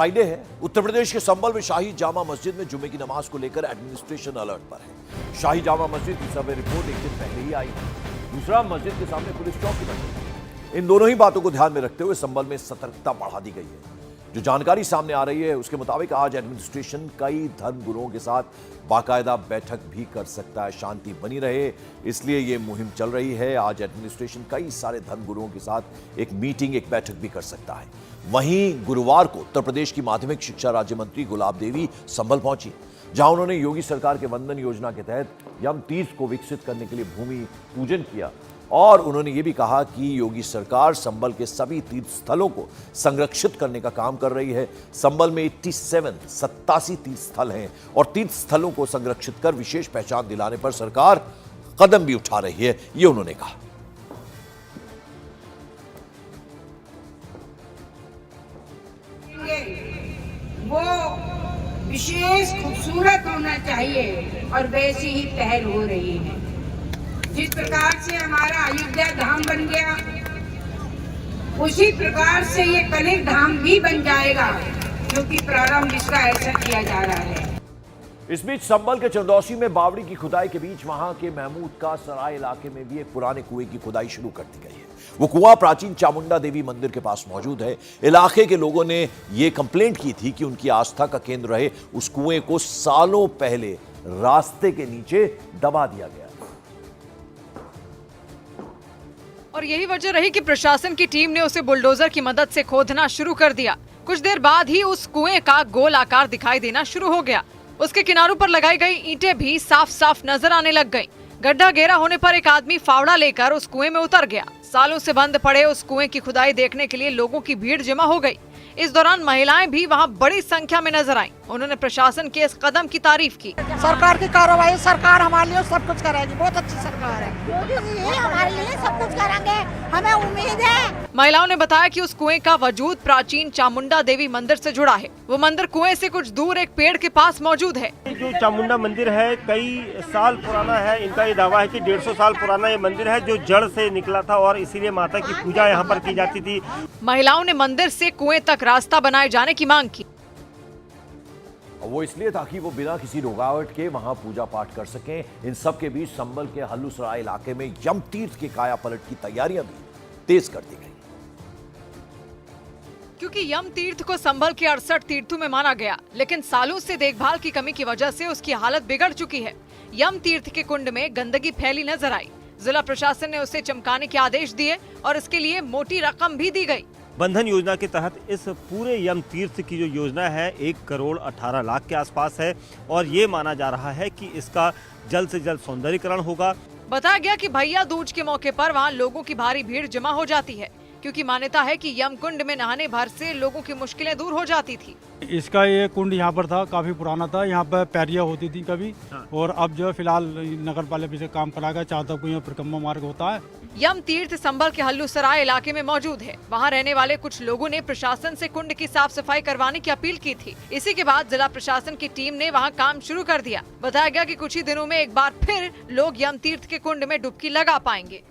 Friday है। उत्तर प्रदेश के संभल में शाही जामा मस्जिद में जुमे की नमाज को लेकर एडमिनिस्ट्रेशन अलर्ट पर है। शाही जामा मस्जिद की सर्वे रिपोर्ट एक दिन पहले ही आई है। दूसरा, मस्जिद के सामने पुलिस चौकी बनी है। इन दोनों ही बातों को ध्यान में रखते हुए संभल में सतर्कता बढ़ा दी गई है। जो जानकारी सामने आ रही है उसके मुताबिक आज एडमिनिस्ट्रेशन कई धर्म गुरुओं के साथ बाकायदा बैठक भी कर सकता है। शांति बनी रहे इसलिए यह मुहिम चल रही है। आज एडमिनिस्ट्रेशन कई सारे धर्म गुरुओं के साथ एक मीटिंग, एक बैठक भी कर सकता है। वहीं गुरुवार को उत्तर प्रदेश की माध्यमिक शिक्षा राज्य मंत्री गुलाब देवी संभल पहुंची, जहां उन्होंने योगी सरकार के वंदन योजना के तहत यम तीर्थ को विकसित करने के लिए भूमि पूजन किया। और उन्होंने ये भी कहा कि योगी सरकार संभल के सभी तीर्थ स्थलों को संरक्षित करने का काम कर रही है। संभल में 87 तीर्थ स्थल हैं और तीर्थ स्थलों को संरक्षित कर विशेष पहचान दिलाने पर सरकार कदम भी उठा रही है, ये उन्होंने कहा। वो विशेष खूबसूरत होना चाहिए और वैसी ही पहल हो रही है। जिस प्रकार से हमारा अयोध्या धाम बन गया, उसी प्रकार से ये कनेक धाम भी बन जाएगा, क्योंकि प्रारंभ इसका ऐसा किया जा रहा है। इस बीच संभल के चंदौसी में बावड़ी की खुदाई के बीच वहां के महमूद का सराय इलाके में भी एक पुराने कुएं की खुदाई शुरू कर दी गई है। वो कुआं प्राचीन चामुंडा देवी मंदिर के पास मौजूद है। इलाके के लोगों ने ये कंप्लेंट की थी कि उनकी आस्था का केंद्र रहे उस कुएं को सालों पहले रास्ते के नीचे दबा दिया गया। और यही वजह रही कि प्रशासन की टीम ने उसे बुलडोजर की मदद से खोदना शुरू कर दिया। कुछ देर बाद ही उस कुएं का गोल आकार दिखाई देना शुरू हो गया। उसके किनारों पर लगाई गई ईंटें भी साफ साफ नजर आने लग गईं। गड्ढा घेरा होने पर एक आदमी फावड़ा लेकर उस कुएं में उतर गया। सालों से बंद पड़े उस कुएं की खुदाई देखने के लिए लोगों की भीड़ जमा हो गई। इस दौरान महिलाएं भी वहां बड़ी संख्या में नजर आईं। उन्होंने प्रशासन के इस कदम की तारीफ की। सरकार की कार्रवाई, सरकार हमारे लिए सब कुछ करेगी, बहुत अच्छी सरकार है। ये हमारे लिए सब कुछ करेंगे, हमें उम्मीद है। महिलाओं ने बताया कि उस कुएं का वजूद प्राचीन चामुंडा देवी मंदिर से जुड़ा है। वो मंदिर कुएं से कुछ दूर एक पेड़ के पास मौजूद है। जो चामुंडा मंदिर है कई साल पुराना है। इनका ये दावा है कि 150 साल पुराना ये मंदिर है, जो जड़ से निकला था और इसीलिए माता की पूजा यहाँ पर की जाती थी। महिलाओं ने मंदिर से कुएं तक रास्ता बनाए जाने की मांग की। वो इसलिए ताकि वो बिना किसी रुकावट के वहां पूजा पाठ कर सकें। इन सब के बीच संभल के हल्लूसराय इलाके में यम तीर्थ के काया पलट की तैयारियां भी तेज कर दी गई। क्योंकि यम तीर्थ को संभल के 68 तीर्थों में माना गया, लेकिन सालों से देखभाल की कमी की वजह से उसकी हालत बिगड़ चुकी है। यम तीर्थ के कुंड में गंदगी फैली नजर आई। जिला प्रशासन ने उसे चमकाने के आदेश दिए और इसके लिए मोटी रकम भी दी गई। बंधन योजना के तहत इस पूरे यम तीर्थ की जो योजना है 1 करोड़ 18 लाख के आसपास है और ये माना जा रहा है कि इसका जल्द से जल्द सौंदर्यीकरण होगा। बताया गया कि भैया दूज के मौके पर वहाँ लोगों की भारी भीड़ जमा हो जाती है, क्योंकि मान्यता है कि यम कुंड में नहाने भर से लोगों की मुश्किलें दूर हो जाती थी। इसका ये कुंड यहाँ पर था, काफी पुराना था। यहाँ पर पैरिया होती थी कभी, और अब जो है फिलहाल नगर पालिका से काम करा गया, चाहता कोई परिक्रमा मार्ग होता है। यम तीर्थ संभल के हल्लूसराय इलाके में मौजूद है। वहाँ रहने वाले कुछ लोगों ने प्रशासन से कुंड की साफ सफाई करवाने की अपील की थी। इसी के बाद जिला प्रशासन की टीम ने वहाँ काम शुरू कर दिया। बताया गया कि कुछ ही दिनों में एक बार फिर लोग यम तीर्थ के कुंड में डुबकी लगा पाएंगे।